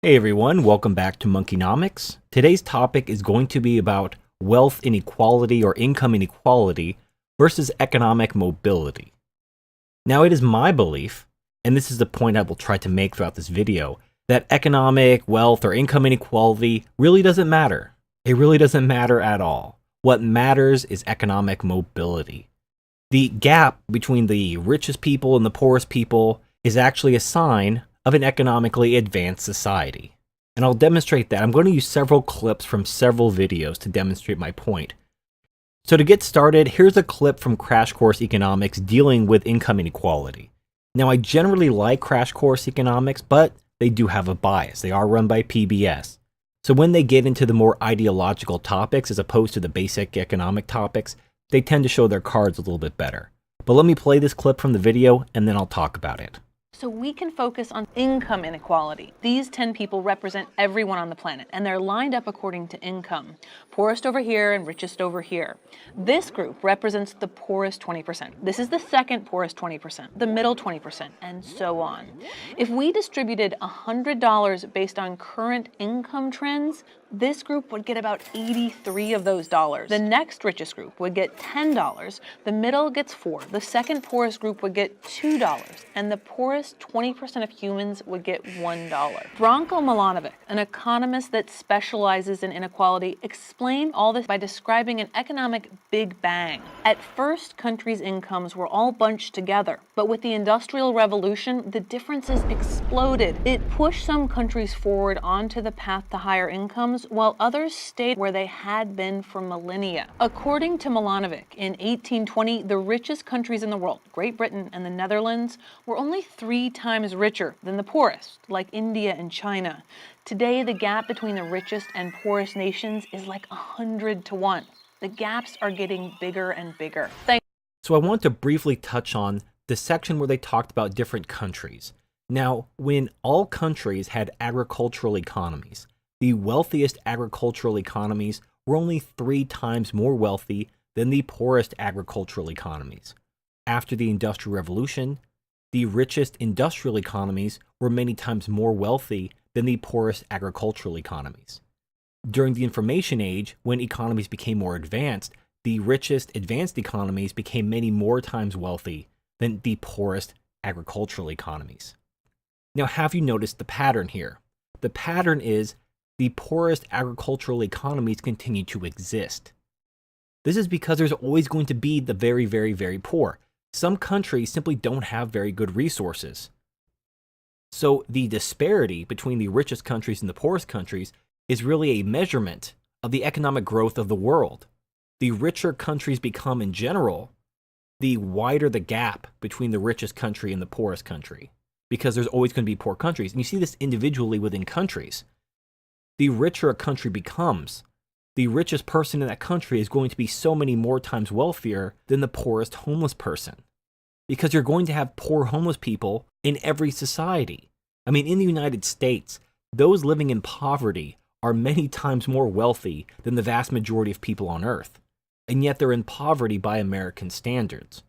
Hey everyone, welcome back to Monkeynomics. Today's topic is going to be about wealth inequality or income inequality versus economic mobility. Now it is my belief, and this is the point I will try to make throughout this video, that economic, wealth, or income inequality really doesn't matter. It really doesn't matter at all. What matters is economic mobility. The gap between the richest people and the poorest people is actually a sign of an economically advanced society. And I'll demonstrate that. I'm going to use several clips from several videos to demonstrate my point. So to get started, here's a clip from Crash Course Economics dealing with income inequality. Now, I generally like Crash Course Economics, but they do have a bias. They are run by PBS. So when they get into the more ideological topics as opposed to the basic economic topics, they tend to show their cards a little bit better. But let me play this clip from the video and then I'll talk about it. So we can focus on income inequality. These 10 people represent everyone on the planet, and they're lined up according to income. Poorest over here and richest over here. This group represents the poorest 20%. This is the second poorest 20%, the middle 20%, and so on. If we distributed $100 based on current income trends, this group would get about 83 of those dollars. The next richest group would get $10, the middle gets $4, the second poorest group would get $2, and the poorest 20% of humans would get $1. Branko Milanovic, an economist that specializes in inequality, explained all this by describing an economic Big Bang. At first, countries' incomes were all bunched together, but with the Industrial Revolution, the differences exploded. It pushed some countries forward onto the path to higher incomes, while others stayed where they had been for millennia. According to Milanovic, in 1820, the richest countries in the world, Great Britain and the Netherlands, were only 3 times richer than the poorest, like India and China. Today, the gap between the richest and poorest nations is like 100 to 1. The gaps are getting bigger and bigger. So I want to briefly touch on the section where they talked about different countries. Now, when all countries had agricultural economies, the wealthiest agricultural economies were only 3 times more wealthy than the poorest agricultural economies. After the Industrial Revolution, the richest industrial economies were many times more wealthy than the poorest agricultural economies. During the Information Age, when economies became more advanced, the richest advanced economies became many more times wealthy than the poorest agricultural economies. Now, have you noticed the pattern here? The pattern is the poorest agricultural economies continue to exist. This is because there's always going to be the very, very, very poor. Some countries simply don't have very good resources. So the disparity between the richest countries and the poorest countries is really a measurement of the economic growth of the world. The richer countries become in general, the wider the gap between the richest country and the poorest country, because there's always going to be poor countries. And you see this individually within countries. The richer a country becomes, the richest person in that country is going to be so many more times wealthier than the poorest homeless person. Because you're going to have poor homeless people in every society. I mean, in the United States, those living in poverty are many times more wealthy than the vast majority of people on Earth. And yet they're in poverty by American standards.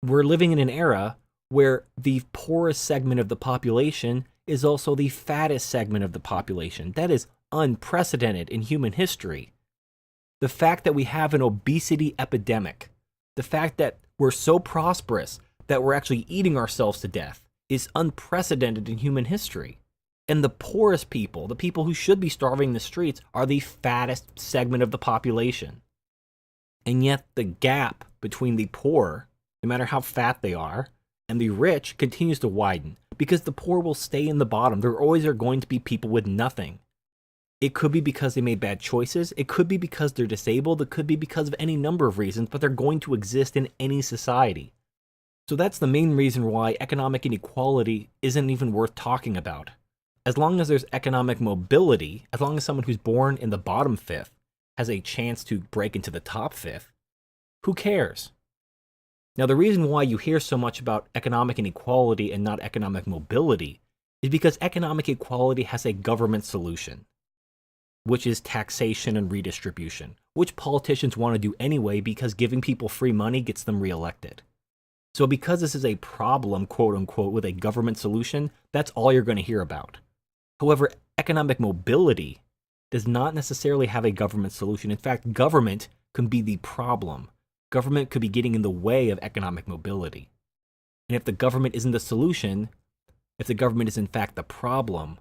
We're living in an era where the poorest segment of the population is also the fattest segment of the population. That is unprecedented in human history. The fact that we have an obesity epidemic, the fact that we're so prosperous that we're actually eating ourselves to death, is unprecedented in human history. And the poorest people, the people who should be starving in the streets, are the fattest segment of the population. And yet the gap between the poor, no matter how fat they are, and the rich continues to widen, because the poor will stay in the bottom. There always are going to be people with nothing. It could be because they made bad choices. It could be because they're disabled. It could be because of any number of reasons, but they're going to exist in any society. So that's the main reason why economic inequality isn't even worth talking about. As long as there's economic mobility, as long as someone who's born in the bottom fifth has a chance to break into the top fifth, who cares? Now, the reason why you hear so much about economic inequality and not economic mobility is because economic equality has a government solution, which is taxation and redistribution, which politicians want to do anyway because giving people free money gets them reelected. So because this is a problem, quote unquote, with a government solution, that's all you're going to hear about. However, economic mobility does not necessarily have a government solution. In fact, government can be the problem. Government could be getting in the way of economic mobility. And if the government isn't the solution, if the government is in fact the problem,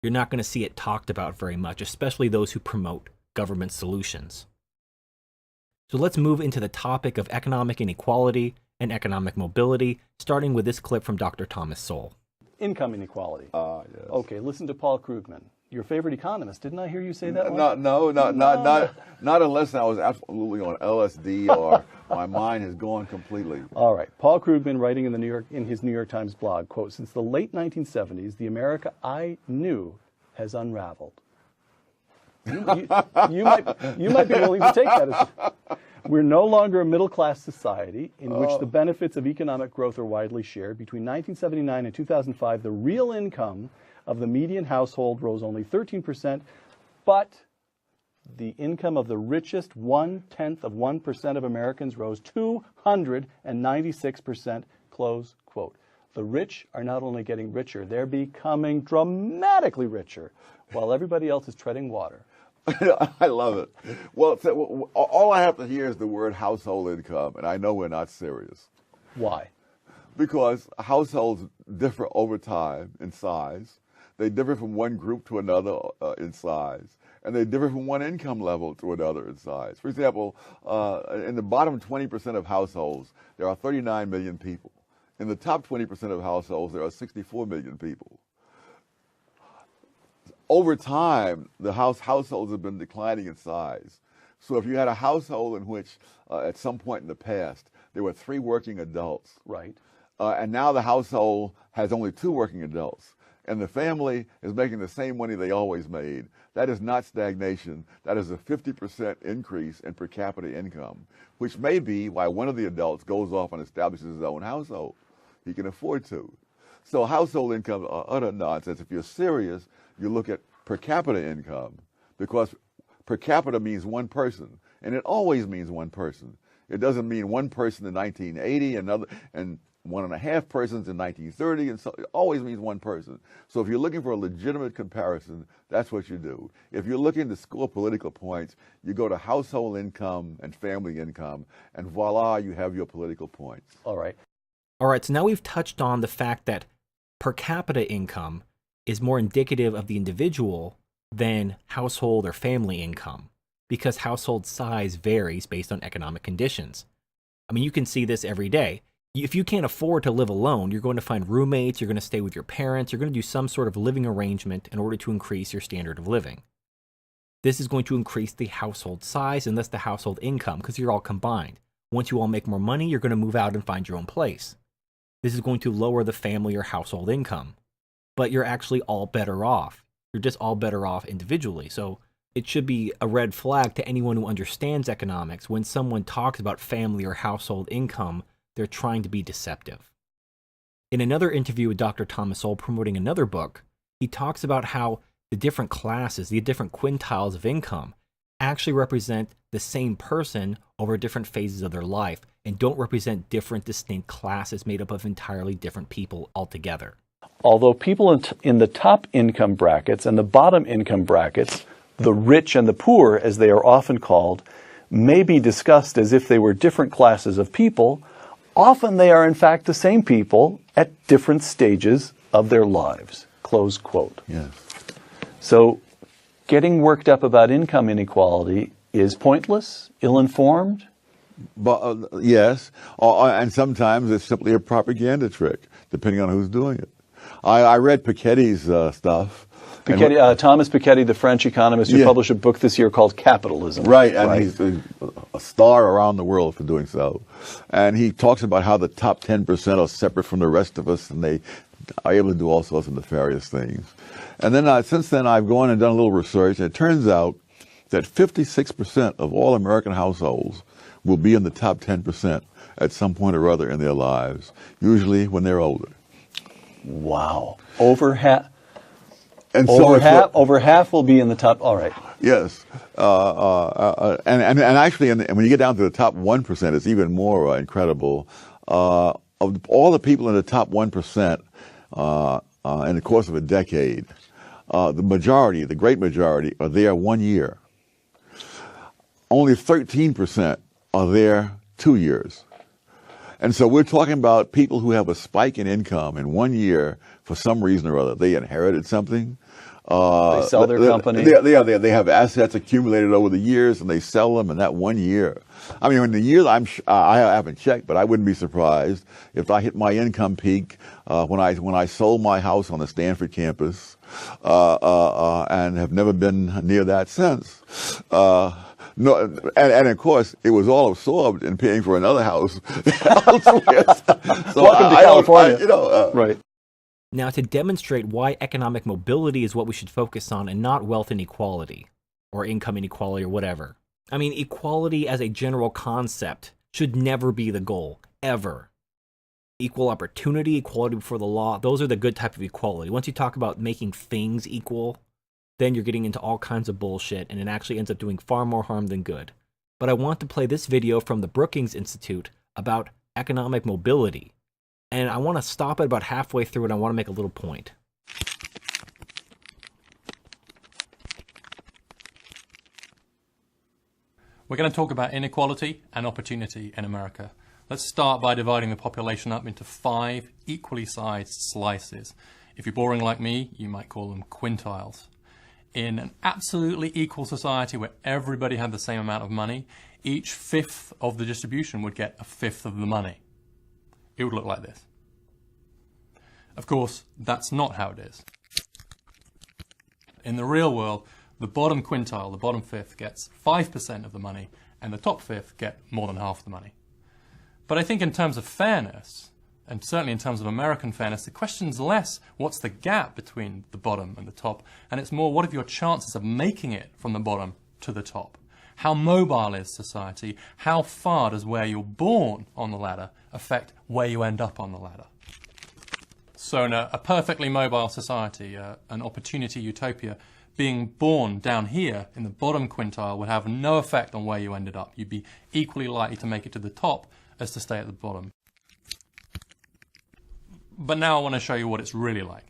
you're not going to see it talked about very much, especially those who promote government solutions. So let's move into the topic of economic inequality and economic mobility, starting with this clip from Dr. Thomas Sowell. Income inequality. Yes. Okay, listen to Paul Krugman, your favorite economist. Didn't I hear you say that? Not unless I was absolutely on LSD or my mind has gone completely. All right. Paul Krugman, writing in his New York Times blog, quote, "Since the late 1970s, the America I knew has unraveled." You might be willing to take that as... We're no longer a middle-class society in which the benefits of economic growth are widely shared. Between 1979 and 2005, the real income of the median household rose only 13%, but the income of the richest 0.1% of Americans rose 296%, close quote. The rich are not only getting richer, they're becoming dramatically richer, while everybody else is treading water. I love it. Well, all I have to hear is the word household income, and I know we're not serious. Why? Because households differ over time in size. They differ from one group to another in size, and they differ from one income level to another in size. For example, in the bottom 20% of households, there are 39 million people. In the top 20% of households, there are 64 million people. Over time, the households have been declining in size. So if you had a household in which, at some point in the past, there were 3 working adults, right, and now the household has only 2 working adults, and the family is making the same money they always made, that is not stagnation. That is a 50% increase in per capita income, which may be why one of the adults goes off and establishes his own household. He can afford to. So household income are utter nonsense. If you're serious, you look at per capita income, because per capita means one person, and it always means one person. It doesn't mean one person in 1980 and 1.5 persons in 1930, and so it always means one person. So if you're looking for a legitimate comparison, that's what you do. If you're looking to score political points, you go to household income and family income, and voila, you have your political points. All right, so now we've touched on the fact that per capita income is more indicative of the individual than household or family income, because household size varies based on economic conditions. I mean, you can see this every day. If you can't afford to live alone, you're going to find roommates, you're going to stay with your parents, you're going to do some sort of living arrangement in order to increase your standard of living. This is going to increase the household size and thus the household income, because you're all combined. Once you all make more money, you're going to move out and find your own place. This is going to lower the family or household income. But you're actually all better off. You're just all better off individually. So it should be a red flag to anyone who understands economics. When someone talks about family or household income, they're trying to be deceptive. In another interview with Dr. Thomas Sowell promoting another book, he talks about how the different classes, the different quintiles of income, actually represent the same person over different phases of their life and don't represent different distinct classes made up of entirely different people altogether. Although people in the top income brackets and the bottom income brackets, the rich and the poor, as they are often called, may be discussed as if they were different classes of people, often they are in fact the same people at different stages of their lives. Close quote. Yes. So getting worked up about income inequality is pointless, ill-informed? But, yes, and sometimes it's simply a propaganda trick, depending on who's doing it. I read Piketty's stuff. Thomas Piketty, the French economist who published a book this year called Capitalism. Right, and he's a star around the world for doing so. And he talks about how the top 10% are separate from the rest of us, and they are able to do all sorts of nefarious things. And then since then, I've gone and done a little research, and it turns out that 56% of all American households will be in the top 10% at some point or other in their lives, usually when they're older. Wow. Over half. And over half will be in the top. All right. Yes, and actually, when you get down to the top 1%, it's even more incredible. Of all the people in the top 1%, in the course of a decade, the majority, the great majority, are there 1 year. Only 13% are there 2 years. And so we're talking about people who have a spike in income in 1 year for some reason or other. They inherited something. They sell their company. They have assets accumulated over the years, and they sell them in that 1 year. I mean, in the years I haven't checked, but I wouldn't be surprised if I hit my income peak when I sold my house on the Stanford campus, and have never been near that since. No, and of course, it was all absorbed in paying for another house elsewhere. So welcome to California. Right. Now, to demonstrate why economic mobility is what we should focus on and not wealth inequality, or income inequality, or whatever. I mean, equality as a general concept should never be the goal, ever. Equal opportunity, equality before the law, those are the good type of equality. Once you talk about making things equal, then you're getting into all kinds of bullshit, and it actually ends up doing far more harm than good. But I want to play this video from the Brookings Institute about economic mobility. And I want to stop it about halfway through, and I want to make a little point. We're going to talk about inequality and opportunity in America. Let's start by dividing the population up into 5 equally sized slices. If you're boring like me, you might call them quintiles. In an absolutely equal society where everybody had the same amount of money, each fifth of the distribution would get a fifth of the money. It would look like this. Of course, that's not how it is. In the real world, the bottom quintile, the bottom fifth, gets 5% of the money, and the top fifth get more than half the money. But I think in terms of fairness, and certainly in terms of American fairness, the question's less what's the gap between the bottom and the top, and it's more what are your chances of making it from the bottom to the top? How mobile is society? How far does where you're born on the ladder affect where you end up on the ladder? So in a perfectly mobile society, an opportunity utopia, being born down here in the bottom quintile would have no effect on where you ended up. You'd be equally likely to make it to the top as to stay at the bottom. But now I want to show you what it's really like.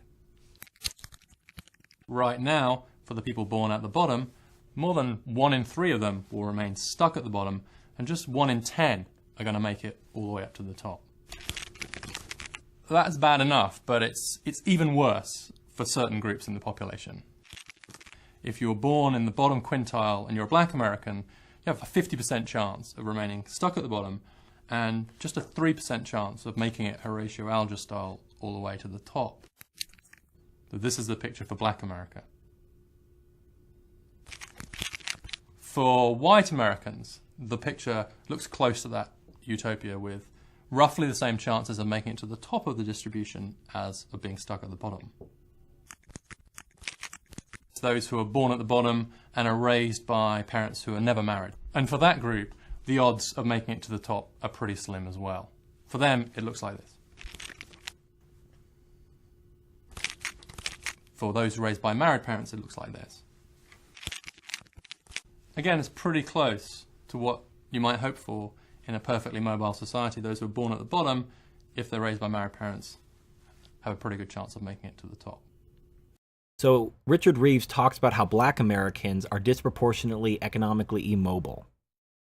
Right now, for the people born at the bottom, more than 1 in 3 of them will remain stuck at the bottom, and just 1 in 10 are going to make it all the way up to the top. That's bad enough, but it's even worse for certain groups in the population. If you were born in the bottom quintile and you're a black American, you have a 50% chance of remaining stuck at the bottom and just a 3% chance of making it Horatio Alger style all the way to the top. So this is the picture for black America. For white Americans, the picture looks close to that utopia with roughly the same chances of making it to the top of the distribution as of being stuck at the bottom. It's those who are born at the bottom and are raised by parents who are never married. And for that group, the odds of making it to the top are pretty slim as well. For them, it looks like this. For those raised by married parents, it looks like this. Again, it's pretty close to what you might hope for in a perfectly mobile society. Those who are born at the bottom, if they're raised by married parents, have a pretty good chance of making it to the top. So Richard Reeves talks about how black Americans are disproportionately economically immobile.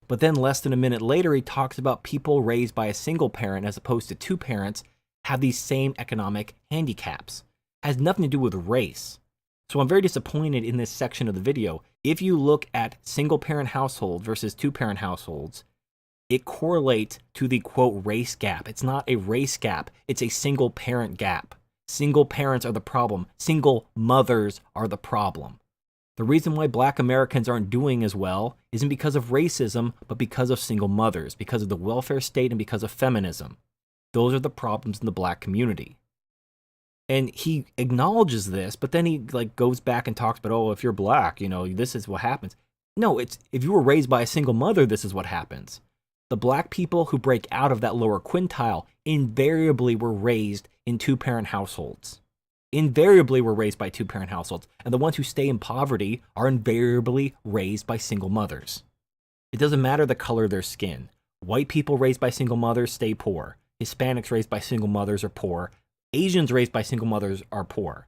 But then less than a minute later, he talks about people raised by a single parent as opposed to 2 parents have these same economic handicaps. It has nothing to do with race. So I'm very disappointed in this section of the video. If you look at single parent household versus 2 parent households, it correlates to the quote race gap. It's not a race gap, it's a single parent gap. Single parents are the problem. Single mothers are the problem. The reason why black Americans aren't doing as well isn't because of racism, but because of single mothers, because of the welfare state and because of feminism. Those are the problems in the black community. And he acknowledges this, but then he goes back and talks about, oh, if you're black, this is what happens. No, it's if you were raised by a single mother, this is what happens. The black people who break out of that lower quintile invariably were raised in 2-parent households. Invariably were raised by 2-parent households, and the ones who stay in poverty are invariably raised by single mothers. It doesn't matter the color of their skin. White people raised by single mothers stay poor. Hispanics raised by single mothers are poor. Asians raised by single mothers are poor.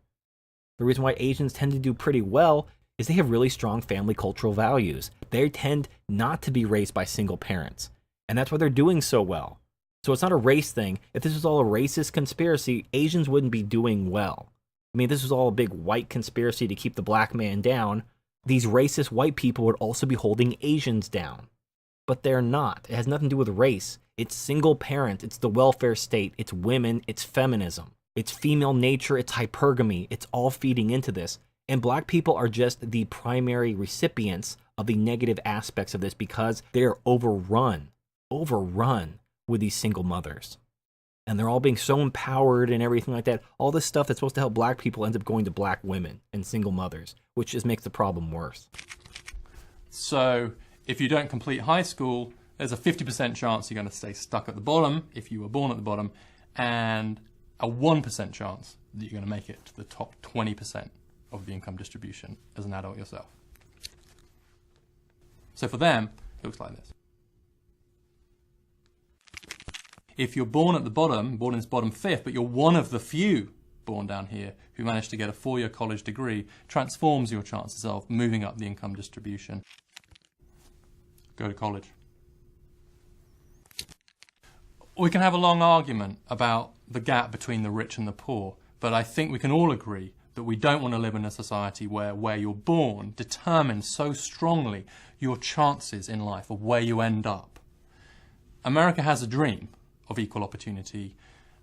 The reason why Asians tend to do pretty well is they have really strong family cultural values. They tend not to be raised by single parents, and that's why they're doing so well. So it's not a race thing. If this was all a racist conspiracy, Asians wouldn't be doing well. I mean, this was all a big white conspiracy to keep the black man down. These racist white people would also be holding Asians down. But they're not. It has nothing to do with race. It's single parent. It's the welfare state. It's women. It's feminism. It's female nature. It's hypergamy. It's all feeding into this. And black people are just the primary recipients of the negative aspects of this because they're overrun with these single mothers. And they're all being so empowered and everything like that. All this stuff that's supposed to help black people ends up going to black women and single mothers, which just makes the problem worse. So if you don't complete high school, there's a 50% chance you're going to stay stuck at the bottom if you were born at the bottom, and a 1% chance that you're going to make it to the top 20% of the income distribution as an adult yourself. So for them, it looks like this. If you're born at the bottom, born in this bottom fifth, but you're one of the few born down here who managed to get a 4-year college degree, transforms your chances of moving up the income distribution. Go to college. We can have a long argument about the gap between the rich and the poor, but I think we can all agree that we don't want to live in a society where you're born determines so strongly your chances in life of where you end up. America has a dream of equal opportunity,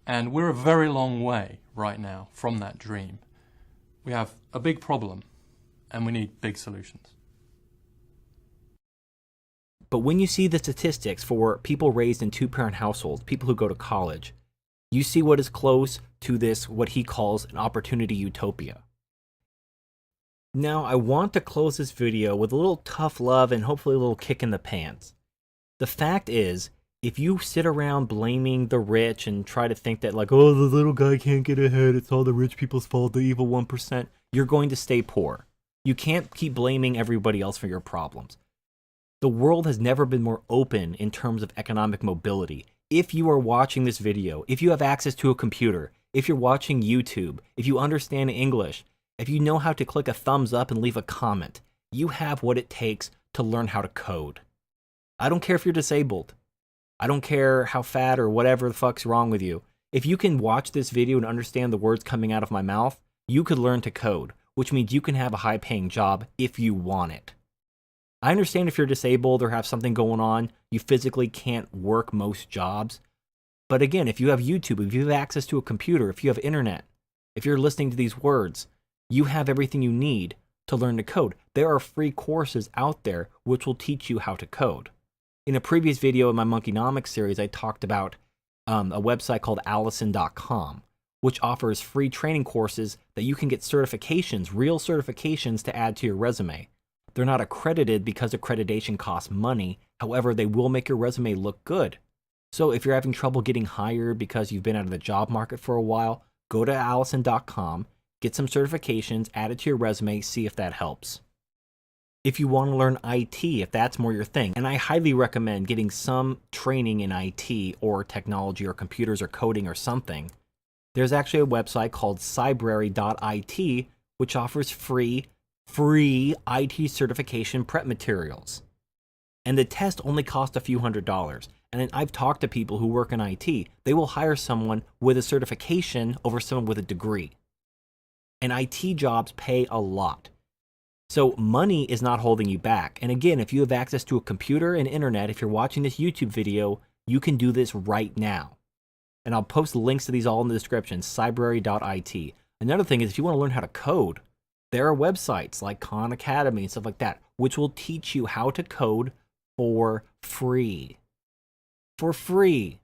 and we're a very long way right now from that dream. We have a big problem, and we need big solutions. But when you see the statistics for people raised in two-parent households, people who go to college, you see what is close to this, what he calls an opportunity utopia. Now, I want to close this video with a little tough love and hopefully a little kick in the pants. The fact is, if you sit around blaming the rich and try to think that like, oh, the little guy can't get ahead, it's all the rich people's fault, the evil 1%, you're going to stay poor. You can't keep blaming everybody else for your problems. The world has never been more open in terms of economic mobility. If you are watching this video, if you have access to a computer, if you're watching YouTube, if you understand English, if you know how to click a thumbs up and leave a comment, you have what it takes to learn how to code. I don't care if you're disabled. I don't care how fat or whatever the fuck's wrong with you. If you can watch this video and understand the words coming out of my mouth, you could learn to code, which means you can have a high-paying job if you want it. I understand if you're disabled or have something going on, you physically can't work most jobs. But again, if you have YouTube, if you have access to a computer, if you have internet, if you're listening to these words, you have everything you need to learn to code. There are free courses out there which will teach you how to code. In a previous video in my Monkeynomics series, I talked about a website called Allison.com, which offers free training courses that you can get certifications, real certifications to add to your resume. They're not accredited because accreditation costs money. However, they will make your resume look good. So if you're having trouble getting hired because you've been out of the job market for a while, go to Allison.com, get some certifications, add it to your resume, see if that helps. If you want to learn IT, if that's more your thing, and I highly recommend getting some training in IT or technology or computers or coding or something, there's actually a website called cybrary.it, which offers free IT certification prep materials. And the test only costs a few $100s. And I've talked to people who work in IT. They will hire someone with a certification over someone with a degree. And IT jobs pay a lot. So money is not holding you back. And again, if you have access to a computer and internet, if you're watching this YouTube video, you can do this right now. And I'll post links to these all in the description, cybrary.it. Another thing is if you want to learn how to code, there are websites like Khan Academy and stuff like that, which will teach you how to code for free. For free.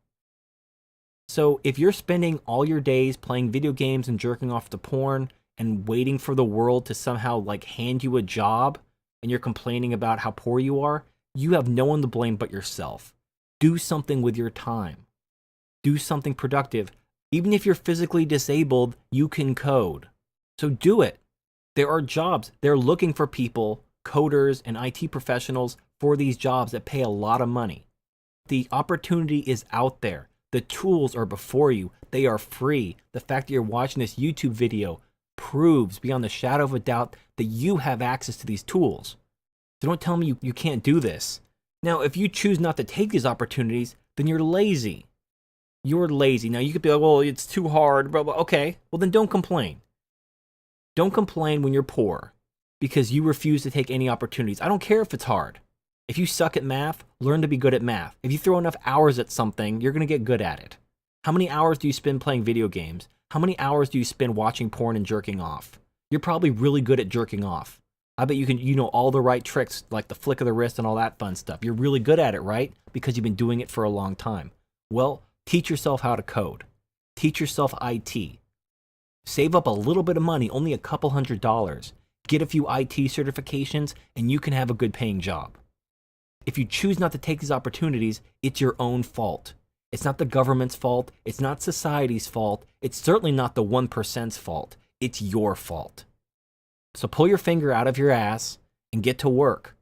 So if you're spending all your days playing video games and jerking off to porn and waiting for the world to somehow like hand you a job and you're complaining about how poor you are, you have no one to blame but yourself. Do something with your time. Do something productive. Even if you're physically disabled, you can code. So do it. There are jobs. They're looking for people, coders and IT professionals for these jobs that pay a lot of money. The opportunity is out there. The tools are before you. They are free. The fact that you're watching this YouTube video, proves beyond the shadow of a doubt that you have access to these tools. So don't tell me you can't do this. Now, if you choose not to take these opportunities, then you're lazy. You're lazy. Now, you could be like, well, it's too hard, blah, blah. Okay, well, then don't complain. Don't complain when you're poor because you refuse to take any opportunities. I don't care if it's hard. If you suck at math, learn to be good at math. If you throw enough hours at something, you're going to get good at it. How many hours do you spend playing video games? How many hours do you spend watching porn and jerking off? You're probably really good at jerking off. I bet you know all the right tricks, like the flick of the wrist and all that fun stuff. You're really good at it, right? Because you've been doing it for a long time. Well, teach yourself how to code. Teach yourself IT. Save up a little bit of money, only a couple $100. Get a few IT certifications, and you can have a good paying job. If you choose not to take these opportunities, it's your own fault. It's not the government's fault. It's not society's fault. It's certainly not the 1%'s fault. It's your fault. So pull your finger out of your ass and get to work.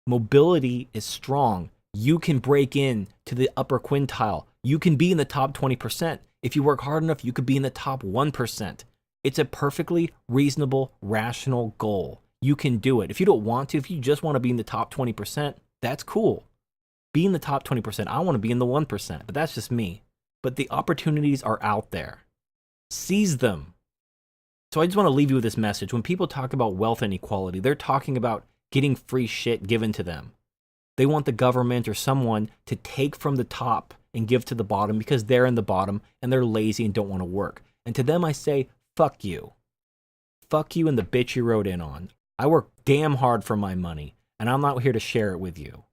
Mobility is strong. You can break in to the upper quintile. You can be in the top 20%. If you work hard enough, you could be in the top 1%. It's a perfectly reasonable, rational goal. You can do it. If you don't want to, if you just want to be in the top 20%, that's cool. Be in the top 20%. I want to be in the 1%, but that's just me. But the opportunities are out there. Seize them. So I just want to leave you with this message. When people talk about wealth inequality, they're talking about getting free shit given to them. They want the government or someone to take from the top and give to the bottom because they're in the bottom and they're lazy and don't want to work. And to them I say, fuck you. Fuck you and the bitch you rode in on. I work damn hard for my money, and I'm not here to share it with you.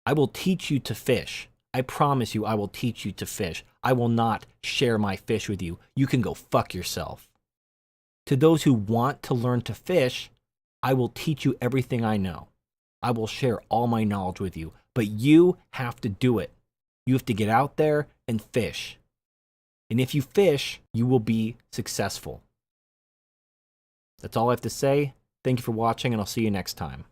I will teach you to fish. I promise you I will teach you to fish. I will not share my fish with you. You can go fuck yourself. To those who want to learn to fish, I will teach you everything I know. I will share all my knowledge with you, but you have to do it. You have to get out there and fish. And if you fish, you will be successful. That's all I have to say. Thank you for watching, and I'll see you next time.